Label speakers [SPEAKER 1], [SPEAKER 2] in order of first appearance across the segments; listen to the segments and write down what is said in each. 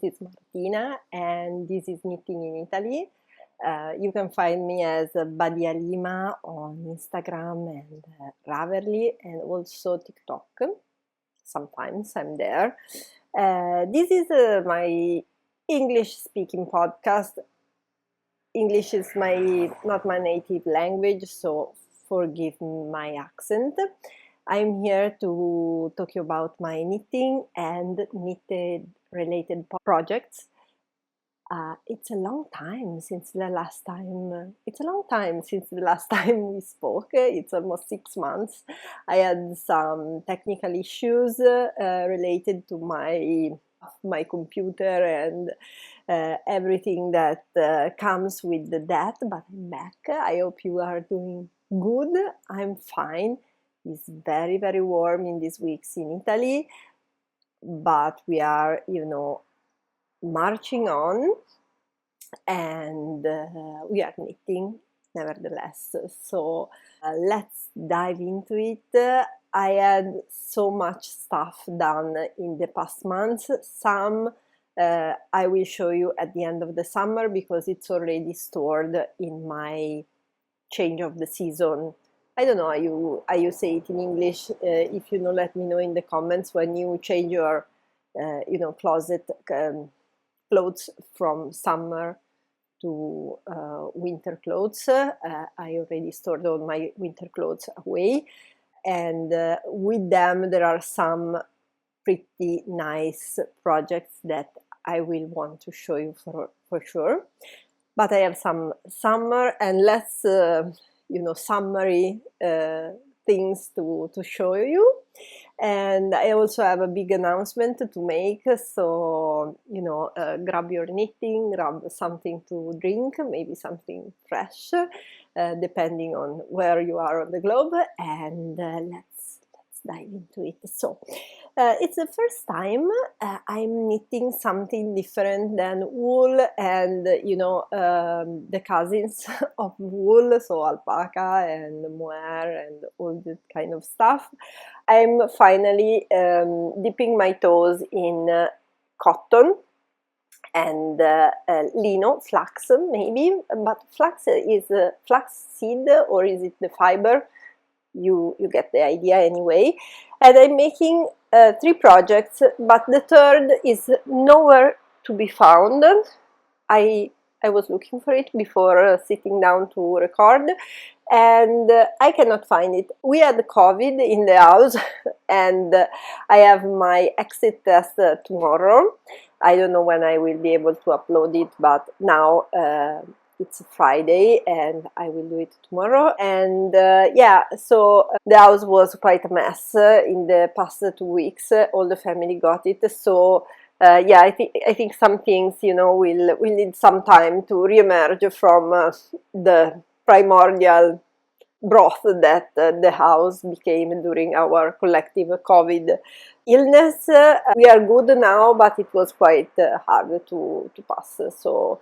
[SPEAKER 1] this is Martina and this is Knitting in Italy. You can find me as Badia Lima on Instagram and Ravelry and also TikTok. Sometimes I'm there. This is my English speaking podcast. English is not my native language, so forgive my accent. I'm here to talk about my knitting and knitted related projects. It's a long time since the last time. It's a long time since the last time we spoke. It's almost 6 months. I had some technical issues related to my computer and everything that comes with that. But I'm back. I hope you are doing good. I'm fine. It's very, very warm in these weeks in Italy, but we are, marching on, and we are knitting nevertheless. So let's dive into it. I had so much stuff done in the past months. Some I will show you at the end of the summer because it's already stored in my change of the season. I don't know how you say it in English. If you know, let me know in the comments when you change your, closet clothes from summer to winter clothes. I already stored all my winter clothes away, and with them there are some pretty nice projects that I will want to show you for sure. But I have some summer and less summary things to show you, and I also have a big announcement to make. So grab your knitting, grab something to drink, maybe something fresh, depending on where you are on the globe, and let's dive into it. So it's the first time I'm knitting something different than wool and the cousins of wool, so alpaca and mohair and all that kind of stuff. I'm finally dipping my toes in cotton and lino, flax maybe, but flax is flax seed, or is it the fiber? You get the idea anyway. And I'm making 3 projects, but the third is nowhere to be found. I was looking for it before sitting down to record, and I cannot find it. We had COVID in the house and I have my exit test tomorrow. I don't know when I will be able to upload it, but now it's Friday and I will do it tomorrow. And so the house was quite a mess in the past 2 weeks. All the family got it. So I think some things will need some time to reemerge from the primordial broth that the house became during our collective COVID illness. We are good now, but it was quite hard to pass. So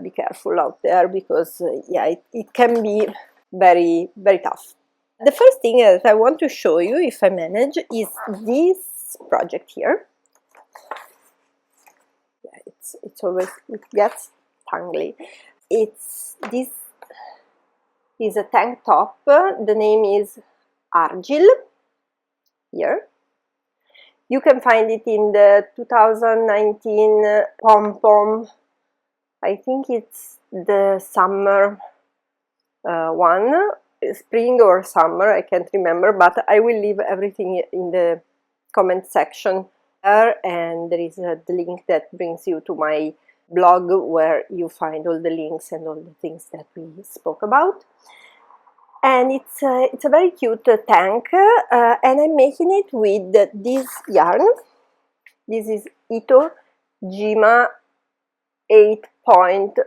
[SPEAKER 1] be careful out there because it can be very, very tough. The first thing that I want to show you, if I manage, is this project here. It's always, it gets tangly. This is a tank top. The name is Argil here. You can find it in the 2019 pom-pom. I think it's the summer one, spring or summer, I can't remember, but I will leave everything in the comment section there, and there is the link that brings you to my blog where you find all the links and all the things that we spoke about. And it's a very cute tank, and I'm making it with this yarn. This is Ito Jima 8 point,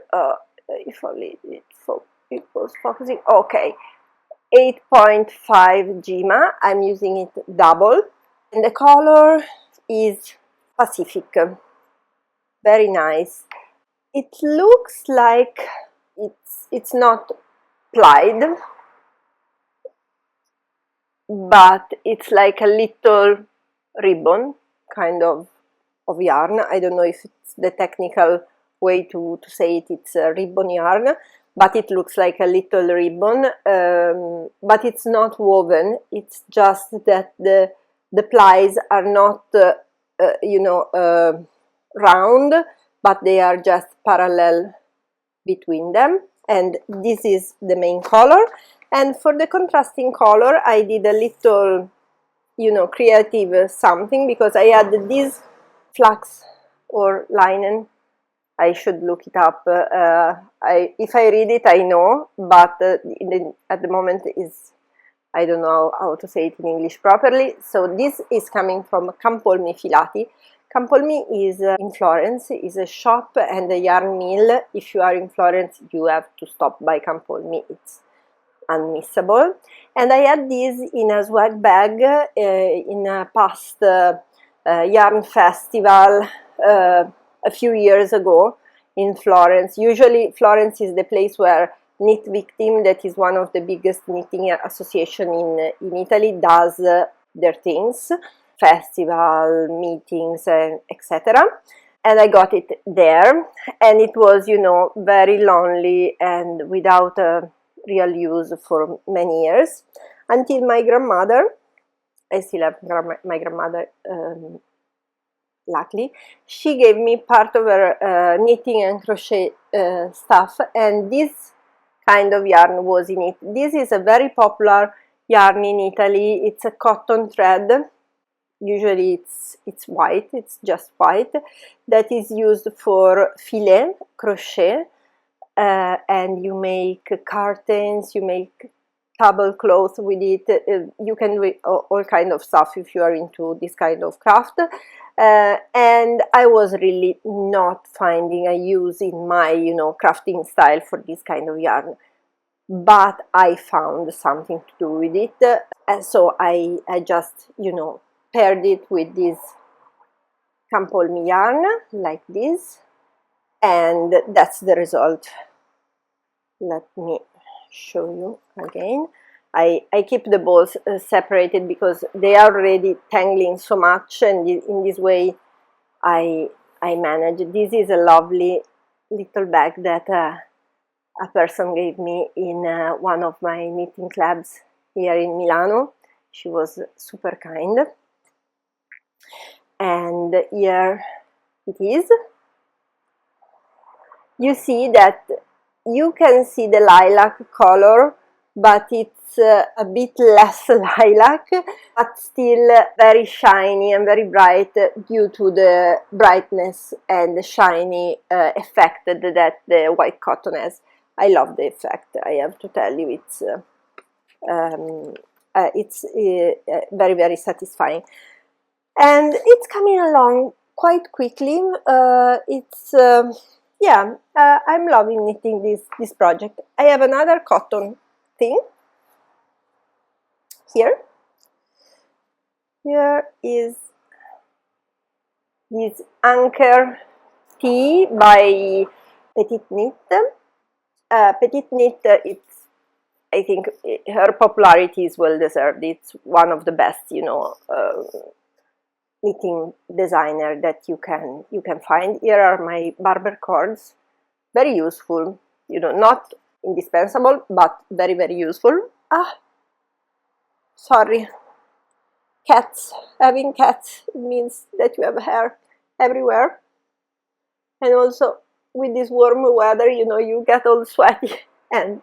[SPEAKER 1] if only it was focusing, okay, 8.5 Jima. I'm using it double, and the color is Pacific. Very nice. It looks like it's not plied, but it's like a little ribbon, kind of of yarn. I don't know if it's the technical way to say it. It's a ribbon yarn, but it looks like a little ribbon, but it's not woven. It's just that the plies are not you know, round, but they are just parallel between them, and this is the main color. And for the contrasting color, I did a little, you know, creative something, because I had this flax or linen. I should look it up. If I read it, I know, but at the moment is, I don't know how to say it in English properly. So this is coming from Campolmi Filati. Campolmi is in Florence, is a shop and a yarn mill. If you are in Florence, you have to stop by Campolmi. It's unmissable. And I had this in a swag bag in a past yarn festival a few years ago in Florence. Usually Florence is the place where Knit Victim, that is one of the biggest knitting association in Italy, does their things, festival, meetings, and etc. And I got it there, and it was, you know, very lonely and without a real use for many years, until my grandmother, I still have my grandmother, luckily, she gave me part of her knitting and crochet stuff, and this kind of yarn was in it. This is a very popular yarn in Italy. It's a cotton thread. Usually it's white, it's just white, that is used for filet crochet, and you make curtains, you make tablecloth with it. You can do all kind of stuff if you are into this kind of craft. And I was really not finding a use in my, you know, crafting style for this kind of yarn, but I found something to do with it, and so I just, you know, paired it with this Campolmi yarn like this, and that's the result. Let me show you again. I keep the balls separated because they are already tangling so much, and in this way I manage. This is a lovely little bag that a person gave me in one of my knitting clubs here in Milano. She was super kind. And here it is. You see that you can see the lilac color, but it's a bit less lilac, but still very shiny and very bright due to the brightness and the shiny effect that the white cotton has. I love the effect, I have to tell you. It's very, very satisfying. And it's coming along quite quickly. Yeah, I'm loving knitting this project. I have another cotton thing here. Here is this Anchor Tea by Petit Knit. Petit Knit, I think her popularity is well deserved. It's one of the best, you know, knitting designer that you can find. Here are my barber cords, very useful, you know, not indispensable, but very, very useful. Sorry, cats. Having cats means that you have hair everywhere, and also with this warm weather, you know, you get all sweaty and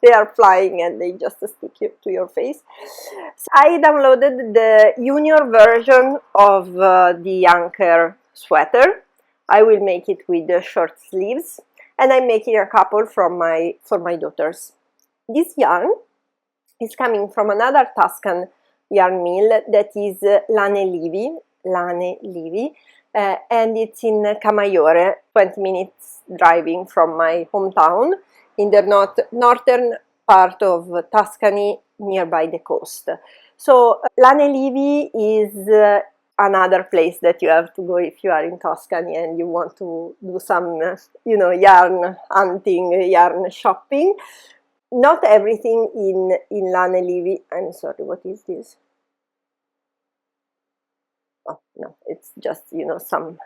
[SPEAKER 1] they are flying and they just stick to your face. So I downloaded the junior version of the Anchor sweater. I will make it with the short sleeves, and I'm making a couple for my daughters. This yarn is coming from another Tuscan yarn mill that is Lane Livi, and it's in Camaiore, 20 minutes driving from my hometown, in the northern part of Tuscany, nearby the coast. So Lane Livi is another place that you have to go if you are in Tuscany and you want to do some, you know, yarn hunting, yarn shopping. Not everything in Lane Livi. I'm sorry, what is this? Oh, no, it's just, you know, some,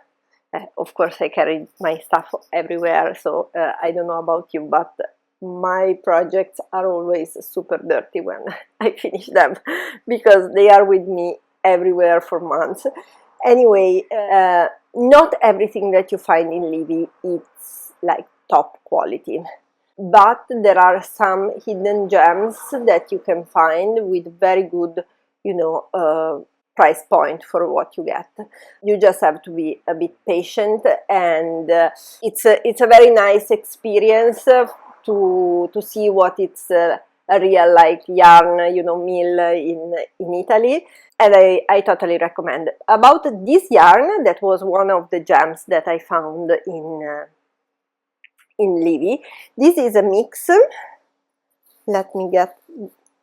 [SPEAKER 1] of course I carry my stuff everywhere, so I don't know about you, but my projects are always super dirty when I finish them because they are with me everywhere for months. Anyway, not everything that you find in Livy is like top quality, but there are some hidden gems that you can find with very good, you know, price point for what you get. You just have to be a bit patient, and it's a very nice experience to see what it's a real like yarn, you know, mill in Italy. And I totally recommend. About this yarn, that was one of the gems that I found in Livy. This is a mix. Let me get.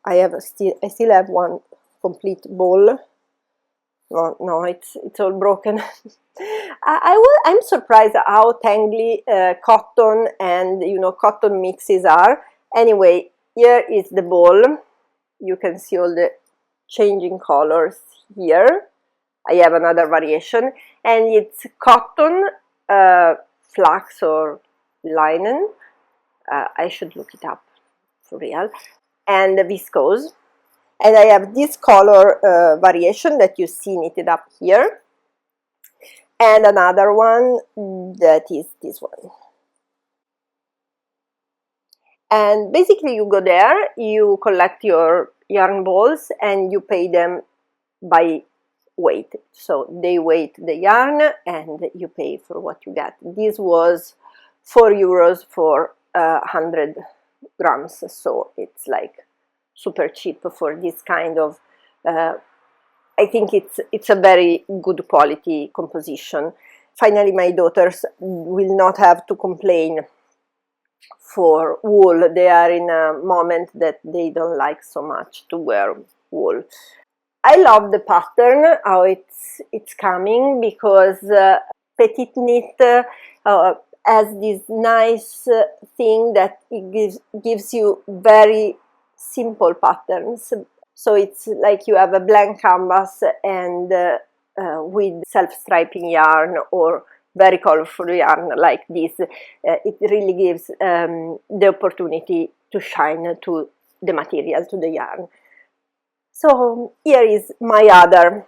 [SPEAKER 1] I still have one complete ball. No, it's all broken. I'm surprised how tangly cotton and, you know, cotton mixes are. Anyway, here is the ball. You can see all the changing colors here. I have another variation, and it's cotton, flax or linen. I should look it up for real. And viscose. And I have this color variation that you see knitted up here, and another one that is this one. And basically you go there, you collect your yarn balls, and you pay them by weight. So they weight the yarn and you pay for what you get. This was €4 for 100 grams, so it's like super cheap for this kind of I think it's a very good quality composition. Finally, my daughters will not have to complain for wool. They are in a moment that they don't like so much to wear wool. I love the pattern, how it's coming, because Petite Knit has this nice thing that it gives you very simple patterns. So it's like you have a blank canvas and with self-striping yarn or very colorful yarn like this, it really gives the opportunity to shine to the material, to the yarn. So here is my other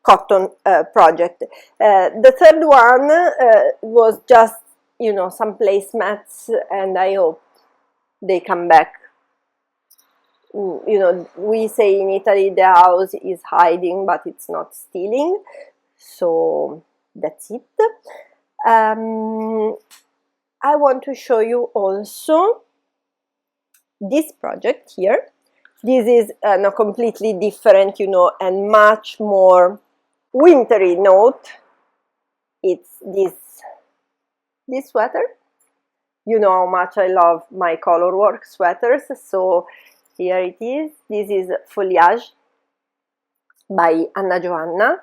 [SPEAKER 1] cotton project. The third one was just, you know, some placemats, and I hope they come back. You know, we say in Italy the house is hiding, but it's not stealing. So that's it. I want to show you also this project here. This is a completely different, you know, and much more wintry note. It's this sweater. You know how much I love my colorwork sweaters, so here it is. This is Foliage by Anna Joanna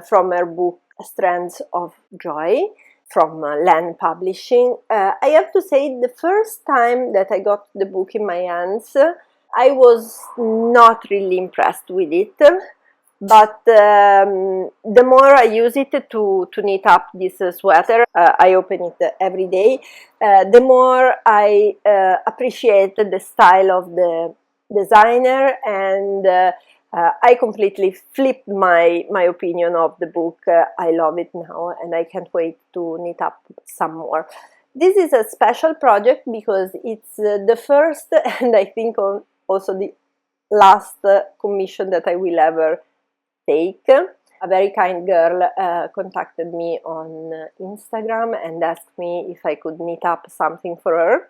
[SPEAKER 1] from her book Strands of Joy from Land Publishing. I have to say, the first time that I got the book in my hands, I was not really impressed with it, but the more I use it to knit up this sweater, I open it every day, the more I appreciate the style of the designer, and I completely flipped my opinion of the book. I love it now, and I can't wait to knit up some more. This is a special project because it's the first and I think also the last commission that I will ever take. A very kind girl contacted me on Instagram and asked me if I could knit up something for her,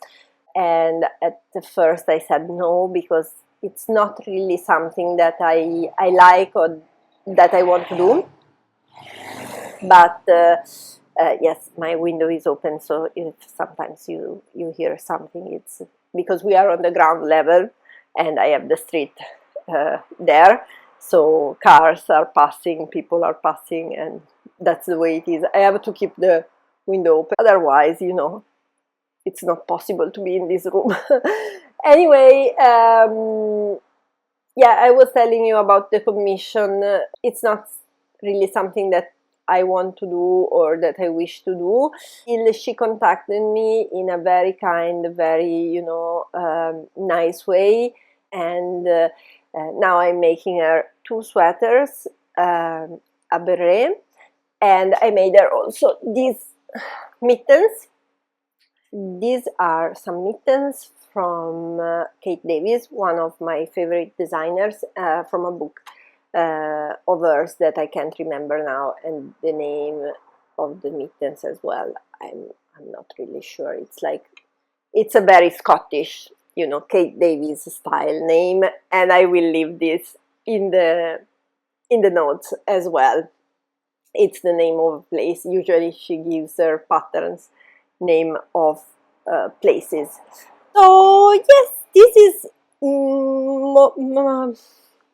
[SPEAKER 1] and at first I said no, because it's not really something that I like or that I want to do. But yes, my window is open, so if sometimes you hear something, it's because we are on the ground level and I have the street there, so cars are passing, people are passing, and that's the way it is. I have to keep the window open, otherwise, you know, it's not possible to be in this room. Anyway, yeah, I was telling you about the commission. It's not really something that I want to do or that I wish to do. She contacted me in a very kind, very, nice way, and now I'm making her 2 sweaters, a beret, and I made her also these mittens. These are some mittens from Kate Davis, one of my favorite designers, from a book of hers that I can't remember now, and the name of the mittens as well. I'm not really sure. It's a very Scottish, Kate Davis style name, and I will leave this in the notes as well. It's the name of a place. Usually she gives her patterns name of places. So yes, this is more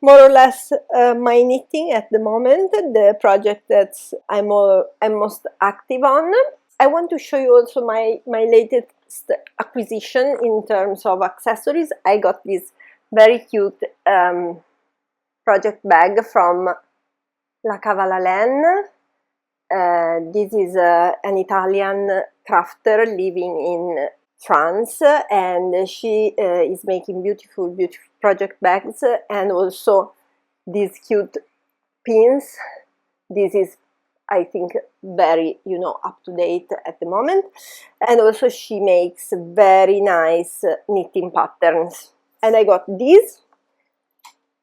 [SPEAKER 1] or less my knitting at the moment, the project that I'm most active on. I want to show you also my latest acquisition in terms of accessories. I got this very cute project bag from La Cavalalen. This is an Italian crafter living in France, and she is making beautiful project bags and also these cute pins. This is, I think, very, up to date at the moment. And also she makes very nice knitting patterns. And I got these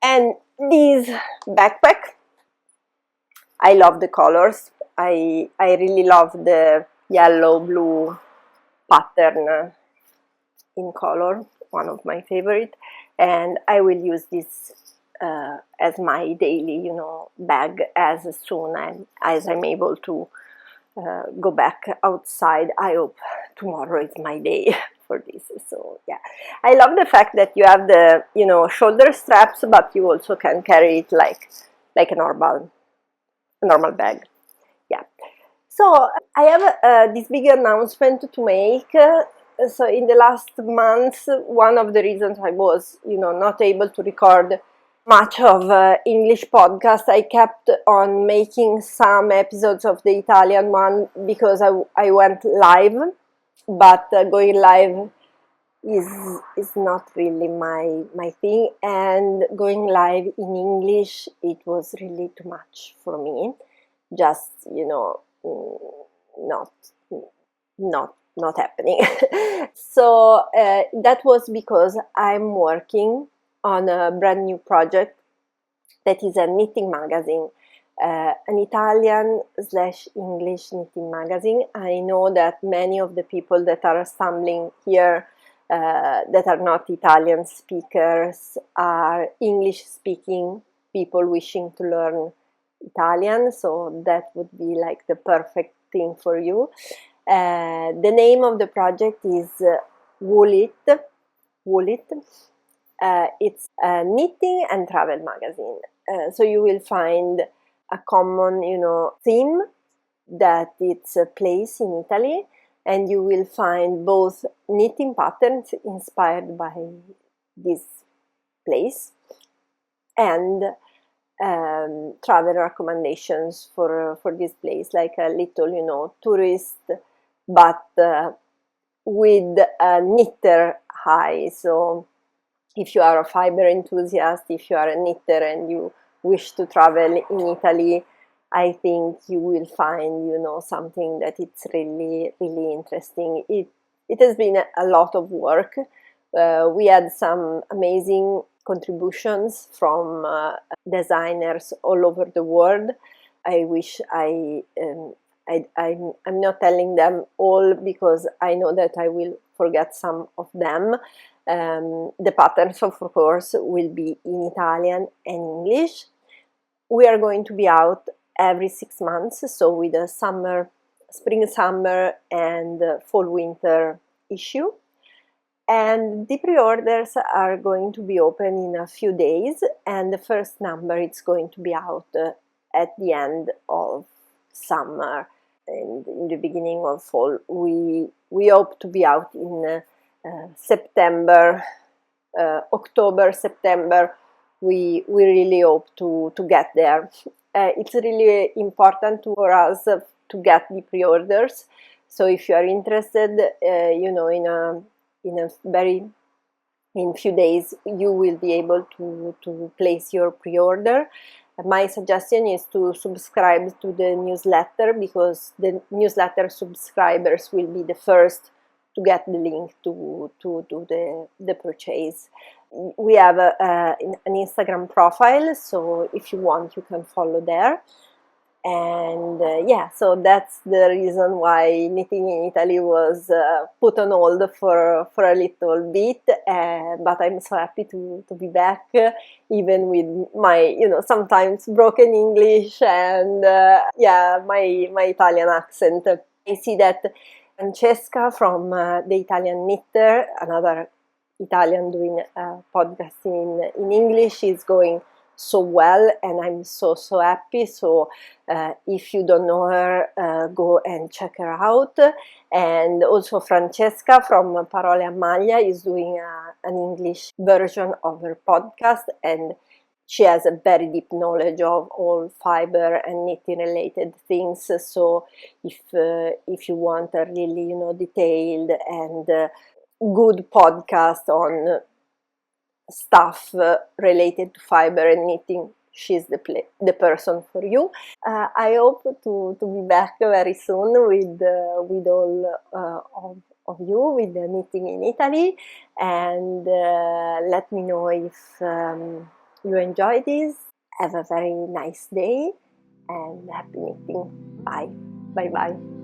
[SPEAKER 1] and this backpack. I love the colors. I really love the yellow blue pattern in color, one of my favorite, and I will use this as my daily, bag as soon as I'm able to go back outside. I hope tomorrow is my day for this. So yeah, I love the fact that you have the, shoulder straps, but you also can carry it like a normal bag. Yeah. So I have this big announcement to make. So in the last months, one of the reasons I was, not able to record much of English podcast, I kept on making some episodes of the Italian one because I went live, but going live is not really my thing, and going live in English, it was really too much for me. Just, not happening. So that was because I'm working on a brand new project that is a knitting magazine, an Italian/English knitting magazine. I know that many of the people that are stumbling here that are not Italian speakers are English speaking people wishing to learn Italian, so that would be like the perfect thing for you. The name of the project is WIP. It's a knitting and travel magazine. So you will find a common, theme that it's a place in Italy, and you will find both knitting patterns inspired by this place and travel recommendations for this place, like a little, tourist, but with a knitter eye. So if you are a fiber enthusiast, if you are a knitter and you wish to travel in Italy, I think you will find, something that it's really, really interesting. It has been a lot of work. We had some amazing contributions from designers all over the world. I wish I'm not telling them all because I know that I will forget some of them. The patterns, of course, will be in Italian and English. We are going to be out every 6 months, so with a spring, summer, and fall, winter issue. And the pre-orders are going to be open in a few days, and the first number is going to be out at the end of summer and in the beginning of fall. We hope to be out in September, October, September. We really hope to get there. it's really important for us to get the pre-orders. So if you are interested, in few days you will be able to place your pre-order. My suggestion is to subscribe to the newsletter, because the newsletter subscribers will be the first to get the link to do the purchase. We have an Instagram profile, so if you want you can follow there. And yeah, so that's the reason why Knitting in Italy was put on hold for a little bit, but I'm so happy to be back, even with my, sometimes broken English and yeah, my Italian accent. I see that Francesca from the Italian Knitter, another Italian doing podcasting in English, is going so well, and I'm so happy. So if you don't know her, go and check her out. And also Francesca from Parole a Maglia is doing an English version of her podcast, and she has a very deep knowledge of all fiber and knitting related things. So if you want a really detailed and good podcast on stuff related to fiber and knitting, she's the person for you. I hope to be back very soon with all of you with the Knitting in Italy, and let me know if you enjoy this. Have a very nice day and happy knitting. Bye bye.